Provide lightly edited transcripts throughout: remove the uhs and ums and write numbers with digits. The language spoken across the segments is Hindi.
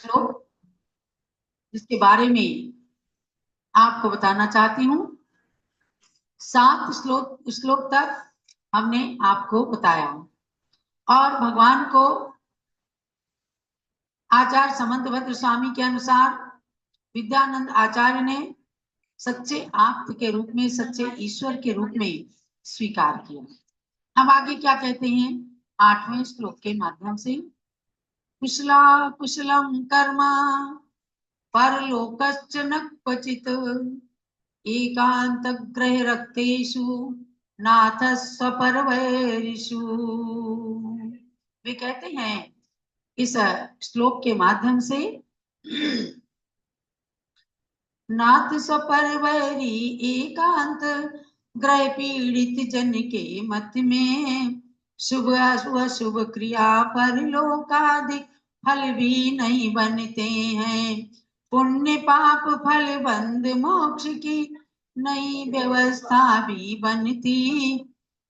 श्लोक जिसके बारे में आपको बताना चाहती हूँ। 7 श्लोक तक हमने आपको बताया और भगवान को आचार्य समंतभद्र स्वामी के अनुसार विद्यानंद आचार्य ने सच्चे आत्म के रूप में, सच्चे ईश्वर के रूप में स्वीकार किया। हम आगे क्या कहते हैं 8वें श्लोक के माध्यम से, कुशला कुशलम कर्म परलोकश्च न क्वचित् एकांत ग्रह रक्तेषु नाथ स्वपरवैरिषु। वे कहते हैं इस श्लोक के माध्यम से, नाथ स्वपरवैरी एकांत ग्रह पीड़ित जन के मत में शुभ अशुभ क्रिया परलोकाधिक फल भी नहीं बनते हैं। पुण्य पाप फल बंद मोक्ष की नई व्यवस्था भी बनती,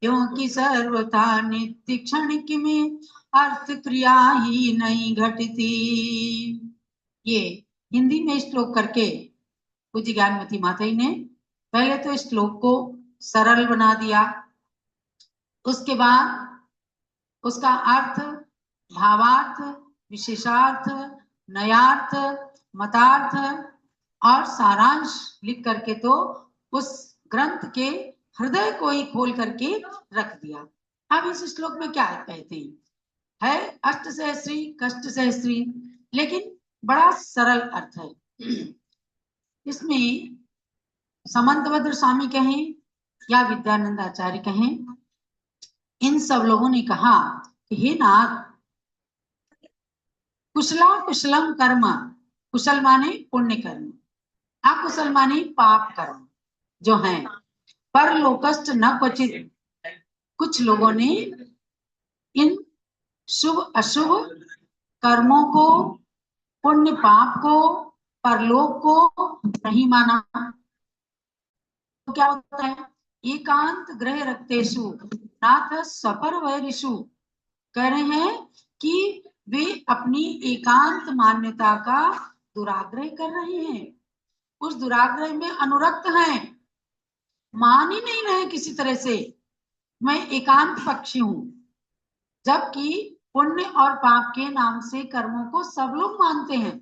क्योंकि सर्वथा नित्य क्षणिक में अर्थ क्रिया ही नहीं घटती। ये हिंदी में श्लोक करके पूज्य ज्ञानमती माता जी ने पहले तो श्लोक को सरल बना दिया, उसके बाद उसका अर्थ, भावार्थ, विशेषार्थ, नयार्थ, मतार्थ और सारांश लिख करके तो उस ग्रंथ के हृदय को ही खोल करके रख दिया। अब इस श्लोक में क्या कहते हैं, है अष्ट सहस्री कष्ट सहस्री, लेकिन बड़ा सरल अर्थ है। इसमें समंतभद्र स्वामी कहें या विद्यानंद आचार्य कहें, इन सब लोगों ने कहा कि हे नाथ, कुशला कुशलम कर्म, कुशल माने पुण्य कर्म, अकुशल माने पाप कर्म जो हैं, पर लोकस्ट न क्वचित, कुछ लोगों ने इन शुभ अशुभ कर्मों को, पुण्य पाप को, परलोक को नहीं माना। तो क्या होता है, एकांत ग्रह रक्तेषु नाथ सपर वैरिषु, कह रहे हैं कि वे अपनी एकांत मान्यता का दुराग्रह कर रहे हैं, उस दुराग्रह में अनुरक्त हैं, मान ही नहीं रहे किसी तरह से मैं एकांत पक्षी हूं, जबकि पुण्य और पाप के नाम से कर्मों को सब लोग मानते हैं।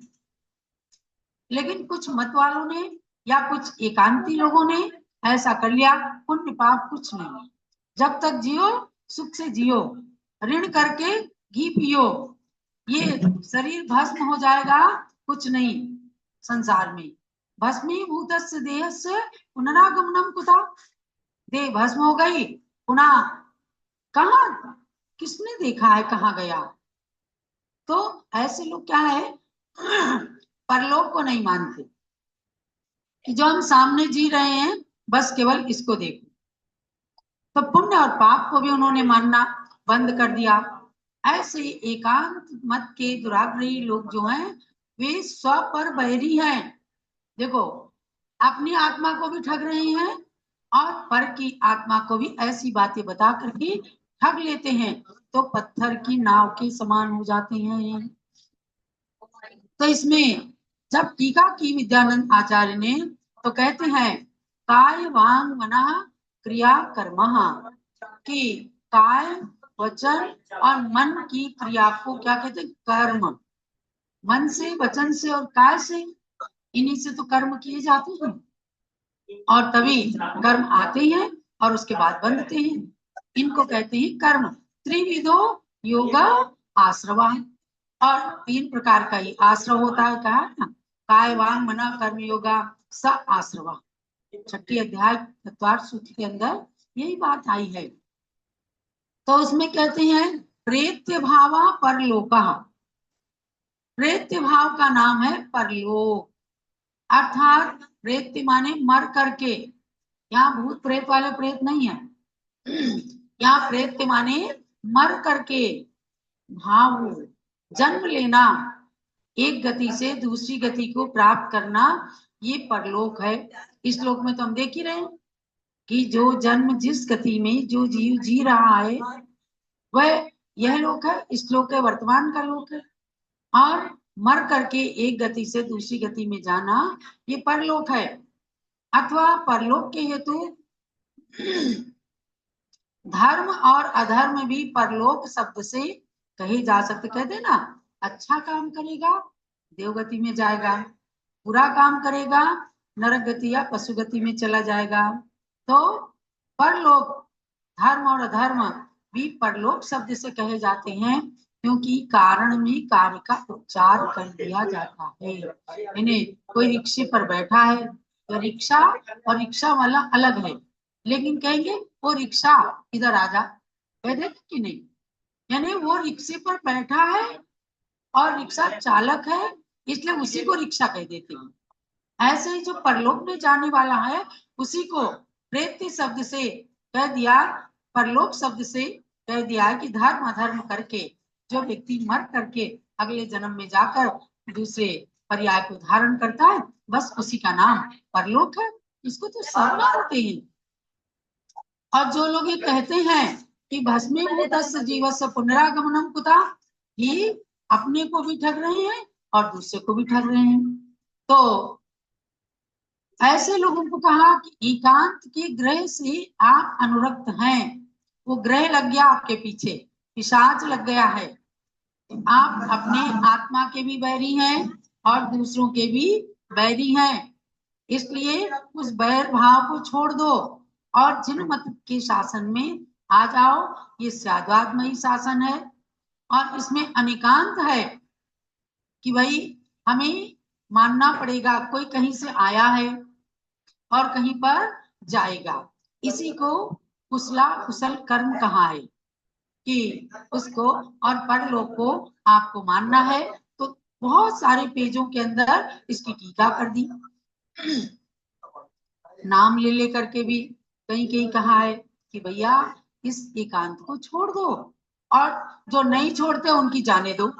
लेकिन कुछ मत वालों ने या कुछ एकांती लोगों ने ऐसा कर लिया, पुण्य पाप कुछ नहीं, जब तक जियो सुख से जियो, ऋण करके घी पियो, ये शरीर भस्म हो जाएगा, कुछ नहीं संसार में, भस्मीभूतस्य देहस्य पुनरागमनम कुतः, देह भस्म हो गई, पुनः कहाँ, किसने देखा है कहाँ गया। तो ऐसे लोग क्या है, परलोक को नहीं मानते कि जो हम सामने जी रहे हैं बस केवल इसको देखो। तो पुण्य और पाप को भी उन्होंने मानना बंद कर दिया। ऐसे एकांत मत के दुराग्रही लोग जो हैं वे स्व पर बैरी हैं। देखो, अपनी आत्मा को भी ठग रहे हैं और पर की आत्मा को भी ऐसी बातें बता करके ठग लेते हैं, तो पत्थर की नाव के समान हो जाते हैं। तो इसमें जब टीका की विद्यानंद आचार्य ने, तो कहते हैं काय वांग मना क्रिया कर्मः, कि काय वचन और मन की क्रिया को क्या कहते हैं, कर्म। मन से, वचन से और काय से, इन्हीं से तो कर्म किए जाते हैं और तभी कर्म आते हैं और उसके बाद बनते हैं। इनको कहते हैं कर्म। त्रिविधो योगा आश्रवा, और 3 प्रकार का ही आश्रव होता है, कहा ना, काय वांग मना कर्म योगा स आश्रवा। 6ठी अध्याय तत्वार्थ सूत्र के अंदर यही बात आई है। तो उसमें कहते हैं प्रेत्य भावा परलोका, प्रेत्य भाव का नाम है परलोक, अर्थात प्रेत्य माने मर करके, यहाँ भूत प्रेत वाले प्रेत नहीं है, यहाँ प्रेत्य माने मर करके, भाव जन्म लेना, एक गति से दूसरी गति को प्राप्त करना, ये परलोक है। इस लोक में तो हम देख ही रहे हैं कि जो जन्म जिस गति में जो जीव जी रहा है वह यह लोक है, इस लोक है वर्तमान का लोक है, और मर करके एक गति से दूसरी गति में जाना ये परलोक है। अथवा परलोक के हेतु धर्म और अधर्म भी परलोक शब्द से कहे जा सकते। कहते ना, अच्छा काम करेगा देवगति में जाएगा, बुरा काम करेगा नरक गति या पशु गति में चला जाएगा। तो परलोक, धर्म और अधर्म भी परलोक शब्द से कहे जाते हैं, क्योंकि कारण में कार्य का उच्चार कर दिया जाता है। यानी कोई रिक्शे पर बैठा है तो रिक्शा और रिक्शा वाला अलग है, लेकिन कहेंगे वो रिक्शा इधर आ जा, कह देते कि नहीं? यानी वो रिक्शे पर बैठा है और रिक्शा चालक है, इसलिए उसी को रिक्शा कह देते हैं। ऐसे ही जो परलोक में जाने वाला है उसी को प्रेत्य शब्द से कह दिया, परलोक शब्द से कह दिया कि धर्म अधर्म करके जो व्यक्ति मर करके अगले जन्म में जाकर दूसरे पर्याय को धारण करता है, बस उसी का नाम परलोक है। इसको तो सब मानते हैं। और जो लोग ये कहते हैं कि भस्मीभूतस्य जीवस्य पुनरागमनम कुतः, ये अपने को भी ठग रहे हैं और दूसरे को भी ठग रहे हैं। तो ऐसे लोगों को कहा कि एकांत के ग्रह से आप अनुरक्त हैं, वो ग्रह लग गया आपके पीछे, पिशाच लग गया है, आप अपने आत्मा के भी बैरी हैं और दूसरों के भी बैरी हैं। इसलिए उस बैर भाव को छोड़ दो और जिन मत के शासन में आ जाओ। ये साद्वादमयी शासन है और इसमें अनेकांत है कि भाई हमें मानना पड़ेगा, कोई कहीं से आया है और कहीं पर जाएगा। इसी को कुशला कुशल कर्म कहा है कि उसको और परलोक को आपको मानना है। तो बहुत सारे पेजों के अंदर इसकी टीका कर दी, नाम ले लेकर के भी कहीं कहीं कहा है कि भैया इस एकांत को छोड़ दो, और जो नहीं छोड़ते उनकी जाने दो।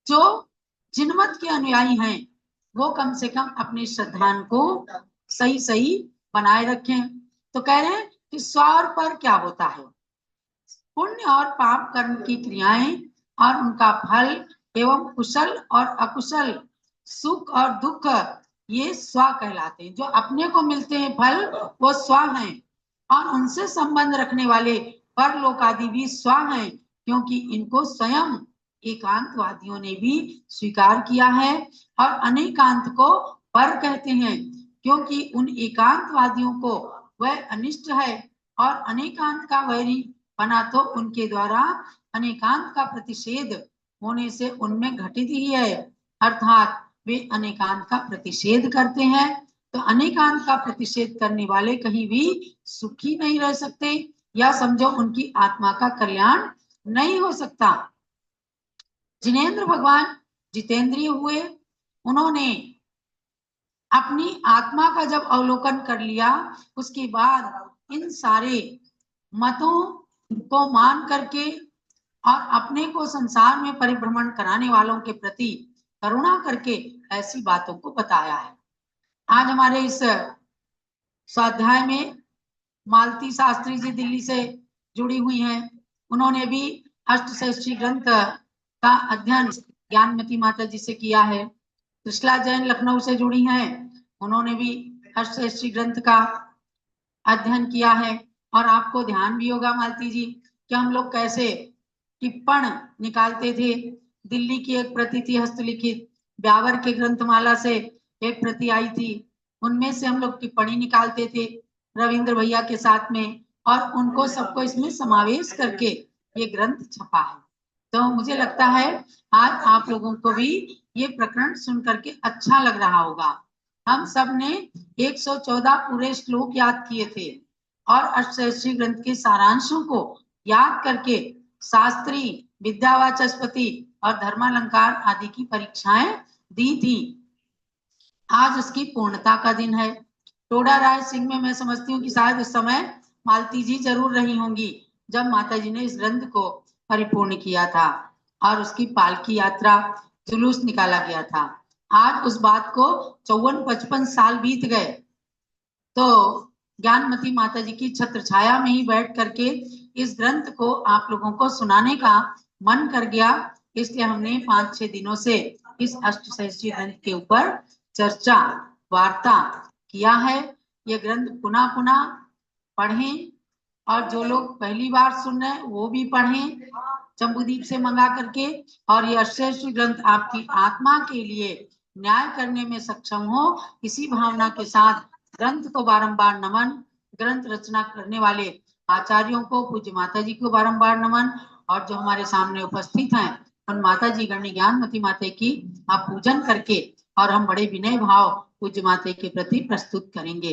जो जिनमत के अनुयायी हैं वो कम से कम अपने श्रद्धान को सही सही बनाए रखें। तो कह रहे हैं कि स्वर पर क्या होता है, पुण्य और पाप कर्म की क्रियाएं और उनका फल एवं कुशल और अकुशल, सुख और दुख, ये स्व कहलाते हैं। जो अपने को मिलते हैं फल वो स्व हैं, और उनसे संबंध रखने वाले परलोक आदि भी स्व हैं, क्योंकि इनको स्वयं एकांतवादियों ने भी स्वीकार किया है। और अनेकांत को पर कहते हैं, क्योंकि उन एकांतवादियों को वह अनिष्ट है, और अनेकांत का वैरी बना तो उनके द्वारा अनेकांत का प्रतिषेध होने से उनमें घटित ही है, अर्थात वे अनेकांत का प्रतिषेध करते हैं। तो अनेकांत का प्रतिषेध करने वाले कहीं भी सुखी नहीं रह सकते, या समझो उनकी आत्मा का कल्याण नहीं हो सकता। जिनेंद्र भगवान जितेंद्रिय हुए, उन्होंने अपनी आत्मा का जब अवलोकन कर लिया, उसके बाद इन सारे मतों को मान करके और अपने को संसार में परिभ्रमण कराने वालों के प्रति करुणा करके ऐसी बातों को बताया है। आज हमारे इस स्वाध्याय में मालती शास्त्री जी दिल्ली से जुड़ी हुई हैं, उन्होंने भी अष्टशैष्ठी ग्रंथ का अध्ययन ज्ञानमती माता जी से किया है। कृष्णा जैन लखनऊ से जुड़ी हैं, उन्होंने भी अष्टशैष्ठी ग्रंथ का अध्ययन किया है। और आपको ध्यान भी होगा मालती जी कि हम लोग कैसे टिप्पण निकालते थे। दिल्ली की एक प्रति थी हस्तलिखित, ब्यावर के ग्रंथमाला से एक प्रति आई थी, उनमें से हम लोग टिप्पणी निकालते थे रविंद्र भैया के साथ में, और उनको सबको इसमें समावेश करके ये ग्रंथ छपा है। तो मुझे लगता है आज आप लोगों को भी ये प्रकरण सुन करके अच्छा लग रहा होगा। हम सब ने 114 पूरे श्लोक याद किए थे और अष्टशैष्ठी ग्रंथ के सारांशों को याद करके शास्त्री, विद्यावाचस्पति और धर्मालंकार आदि की परीक्षाएं दी थी। आज उसकी पूर्णता का दिन है। टोडा राय सिंह में मैं समझती हूँ कि शायद उस समय मालती जी जरूर रही होंगी जब माता जी ने इस ग्रंथ को परिपूर्ण किया था और उसकी पालकी यात्रा जुलूस निकाला गया था। आज उस बात को 54-55 साल बीत गए, तो ज्ञानमती माता जी की छत्र छाया में ही बैठ करके इस ग्रंथ को आप लोगों को सुनाने का मन कर गया, इसलिए हमने 5-6 दिनों से इस अष्टसहस्री ग्रंथ के ऊपर चर्चा वार्ता किया है। ये ग्रंथ पुनः पुनः पढ़ें, और जो लोग पहली बार सुन रहे हैं वो भी पढ़ें जम्बूदीप से मंगा करके। और ये अष्टसहस्री ग्रंथ आपकी आत्मा के लिए न्याय करने में सक्षम हो, इसी भावना के साथ ग्रंथ को बारंबार नमन। ग्रंथ रचना करने वाले आचार्यों को, पूज्य माता जी को बारंबार नमन। और जो हमारे सामने उपस्थित हैं उन माता जी गण ज्ञानमती माता की आप पूजन करके और हम बड़े विनय भाव पूज्य माता के प्रति प्रस्तुत करेंगे।